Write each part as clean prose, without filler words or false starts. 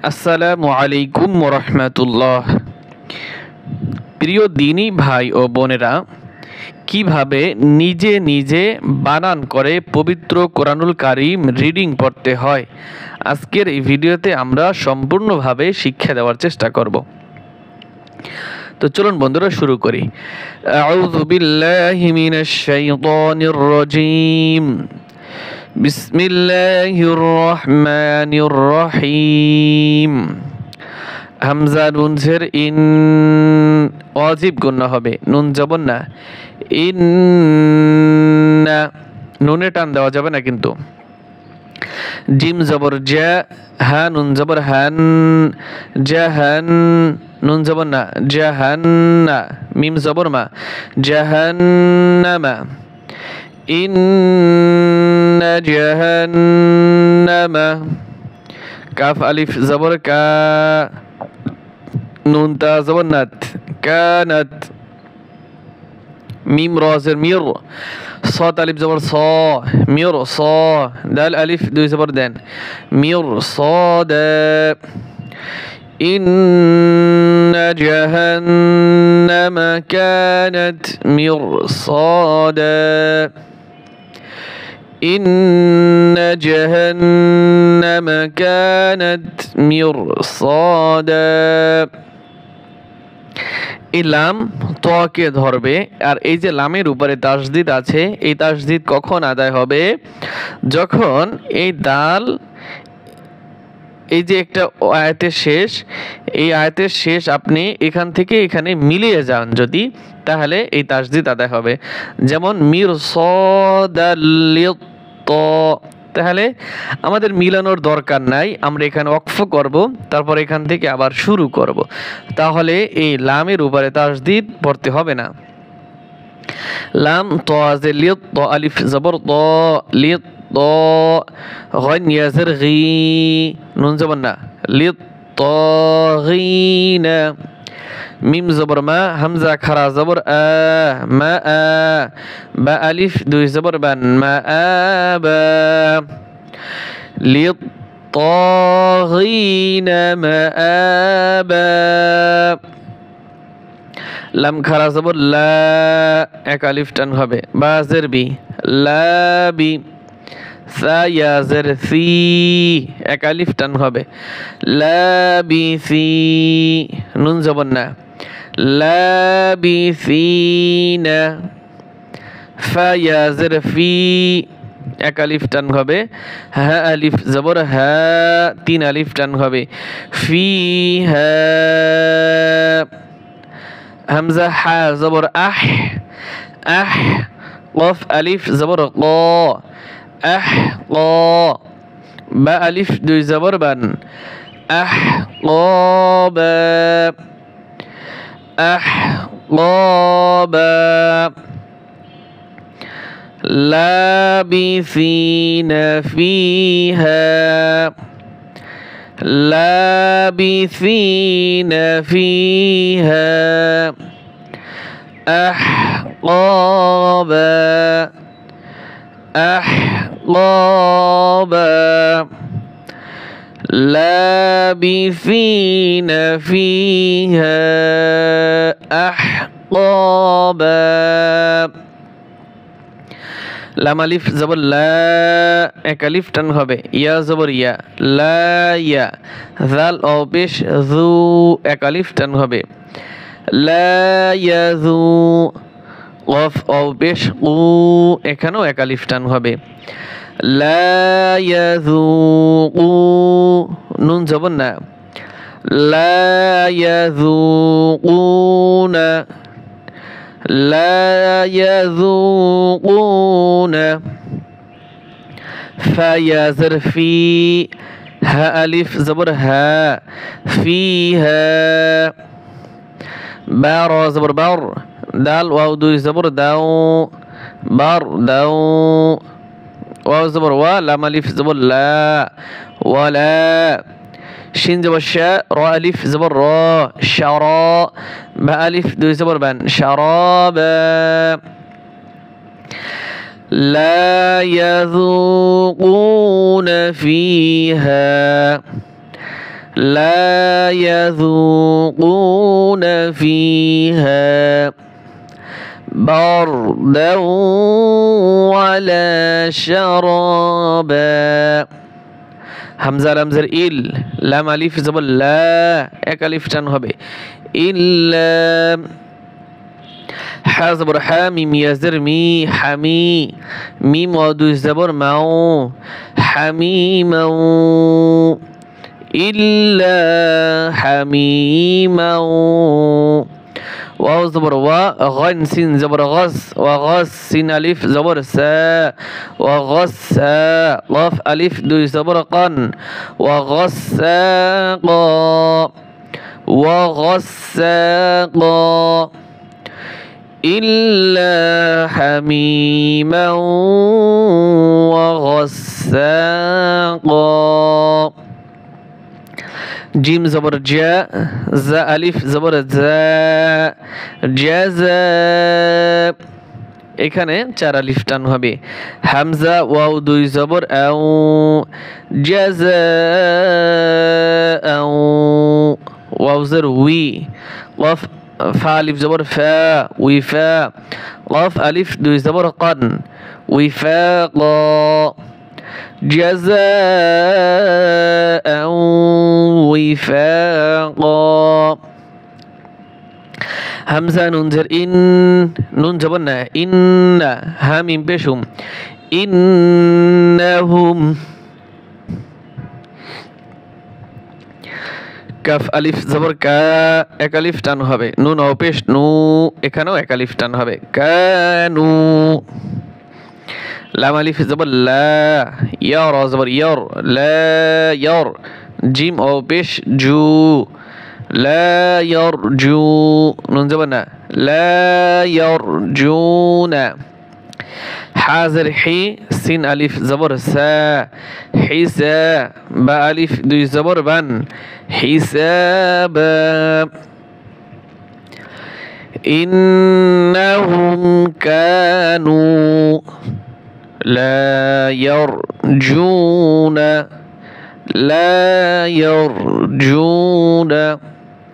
আসসালামু আলাইকুম রাহমাতুল্লাহ। প্রিয় দিনী ভাই ও বোনেরা, কিভাবে নিজে নিজে বানান করে পবিত্র কোরআনুল কারীম রিডিং পড়তে হয়, আজকের এই ভিডিওতে আমরা সম্পূর্ণভাবে শিক্ষা দেওয়ার চেষ্টা করব। তো চলুন বন্ধুরা শুরু করি। আউযু বিল্লাহি মিনাশ শাইতানির রাজীম। বিসমিল্লাহির রহমানির রহিম। হামজা নুন জের ইন, ওয়াজিব গুন্না হবে, নুন জবর না। ইন্না, নুনে টান দেওয়া যাবে না কিন্তু। জিম জবর জা, হা নুন জবর হান, জাহান, নুন জবর না, জাহান্না। মিম জবর মা, জাহান্নামা। ইন্না জাহান্নামা। কাফ আলিফ জবর কা, নুন তা জবর নাত, কানাত। মিম র জের মির, صاد ألف زبر صا، مير صا. دال ألف دوي زبر دان، مير صاد. إن جهنم كانت مرصادا. إن جهنم كانت مرصادا. এই লাম তকে ধরবে, আর এই যে লামের উপরে তাসদিদ আছে, এই তাসদিদ কখন আদায় হবে? যখন এই দাল, এই যে একটা আয়াতের শেষ, এই আয়াতের শেষ আপনি এখান থেকে এখানে মিলিয়ে যান যদি, তাহলে এই তাসদিদ আদায় হবে। যেমন মির সদালিত, তাহলে আমাদের মিলানোর দরকার নাই, আমরা এখানে ওয়াকফ করব, তারপর এখান থেকে আবার শুরু করব, তাহলে এই লামের উপরে তাসদিদ পড়তে হবে না। লাম ত জের লিত, ত আলিফ জবর ত, লিত ত। গইন ইয়া জের গি, নুন জবর না, লিত তাগিনা। মিম জবর মা, হামজা খারা জবর আ, মা আ। বা আলিফ দুই জবর বান, মা আ বা। লিত তাগিনা মা আ বা। লাম খারা জবর লা, এক আলিফ টান হবে, বা জের বি, লা বি। সা ইয়া জের সি, এক আলিফ টান হবে, লা বি সি। নুন জবর না, লা বি সি না। ফা ইয়া জের ফি, এক আলিফ টান হবে, হা আলিফ জবর হা, তিন আলিফ টান হবে, ফি হা। হামজা হা জবর আহ, আহ। কফ আলিফ জবর ক, আহ ক। বা আলিফ দুই জবর বান, আহ ক বা, আহ ক বা। لابثين فيها، لابثين فيها أحقابا، أحقابا. لابثين فيها أحقابا. লাম আলিফ জবর লা, এক আলিফ টান হবে, ইয়া জবর ইয়া, লা ইয়া। জাল ও পেশ জু, এক আলিফ টান হবে, লা ইয়াজু। কফ ও পেশ কু, এখানেও এক আলিফ টান হবে, লা ইয়াযুকু। নুন জবর না, লা ইয়াযুকুনা, لا يذوقون. فا يا زر في، ها ألف زبر ها، فيها. بار زبر بر، دال واو دوي زبر داو، بر داو. واو زبر وا، لام ألف زبر لا، ولا. শিন জবর শা, র আলিফ জবর র, শার। বা আলিফ দুই জবর বান, শারাবা। لا يذوقون فيها لا يذوقون فيها بردا ولا شرابا হামজা লামজের ইল লাম আলিফ জবর লা এক আলিফ টান হবে ইল্লা হা জবর হা মিম ইয়াজের মি হামি মিম ওয়া দুই জবর মাউ হামিমাউ ইল্লা হামিমাউ واو زبر وا غن سين زبر غص وغص سين ألف زبر سا وغص قاف ألف دوي زبر قن وغساقا وغساقا إلا حميما وغساقا জিম জবর জা জা আলিফ জবর জা জাজা এখানে চার আলিফ টান হবে হামজা ওয়াও দুই জবর আউ জাজা আউ ওয়াও জের উই কফ ফা আলিফ জবর ফা উইফা কফ আলিফ দুই জবর কন উইফাকা جزاء وفاقا همزة ننزر إن نون جبنا إن هامين بشم إنهم কাফ আলিফ জবর কা এক আলিফ টান হবে নুন ও পেশ নু এখানেও এক আলিফ টান হবে কানু লাম আলিফ জবর লা ইয়া রা জবর ইয়ার লা ইয়ার জিম ও পেশ জু লা ইয়ারজু নুন জবর না লা ইয়ারজুনা হাজর হি সিন আলিফ জবর সা হিসা বা আলিফ দুই জবর বান হিসাবা إنهم كانوا لا يرجون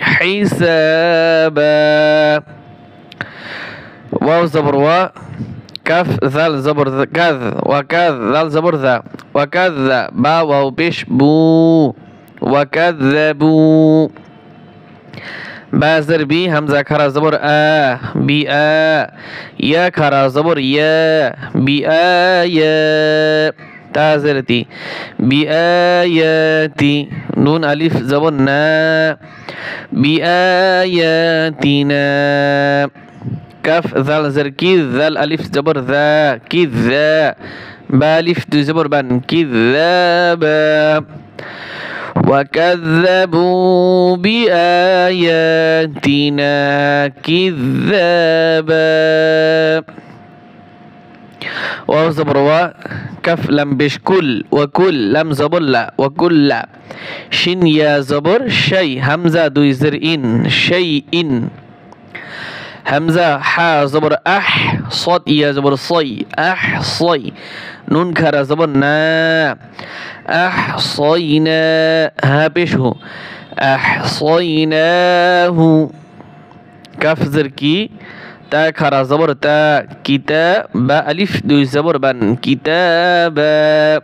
حسابا واو زبر و كف ذال زبر كذ وكذ ذال زبر ذا وكذ با واو بش بو وكذبوا بازر بي همزة خرا زبر بي يا خرا زبر يا بي يا تازرتي بآياتي نون ألف زبر نا بآياتنا كف ذال زر كذ ذال ألف زبر ذا كذا بالف دو زبر بان كذابا وكذبوا بآياتنا كذابا واو زبر و كف لم بش كل وكل لم زبر لا وكل لا شين يا زبر شيء همزة دوي زر إن شيء همزة حا زبر أح صاد يا زبر صي أح صي نون كرا زبر نا أحصينا ها بشه أحصيناه كف زركي تا خرا زبر تا كتاب با ألف دوي زبر بان كتابا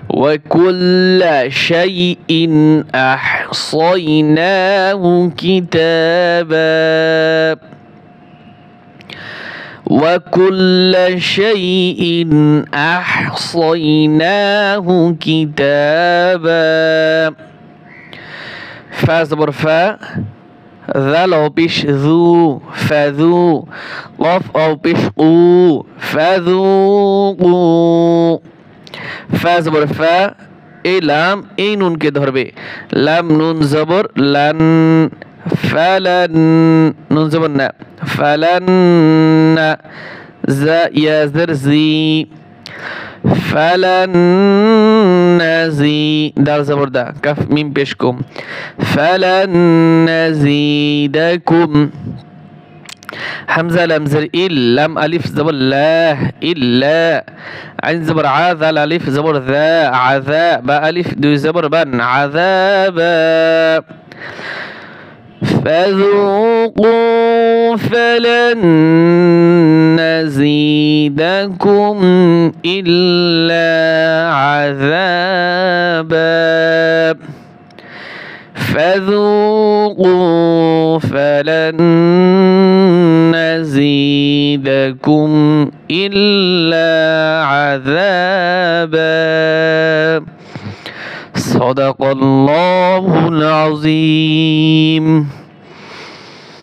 وكل شيء أحصيناه كتابا وكل شيء أحصيناه كتابا فا زبر فا ذال أو بش ذو فذو قاف أو بش قو فذوقوا فا زبر فا اي لام اي نون کے دھربے لام نون زبر لن فلن نون زبر نا فلن زا يا زر زي فلن نزي دال زبر دا كف ميم بشكم فلن نزيدكم হামজা লাম জের ইল, লাম আলিফ জবর লা, ইল্লা। আইন জবর আ, জাল আলিফ জবর যা, আযা। বা আলিফ দুই জবর বান, আযাবা। فذوقوا فلن نزيدكم إلا عذابا. فذوقوا فلن نزيدكم إلا عذابا. صدق الله العظيم.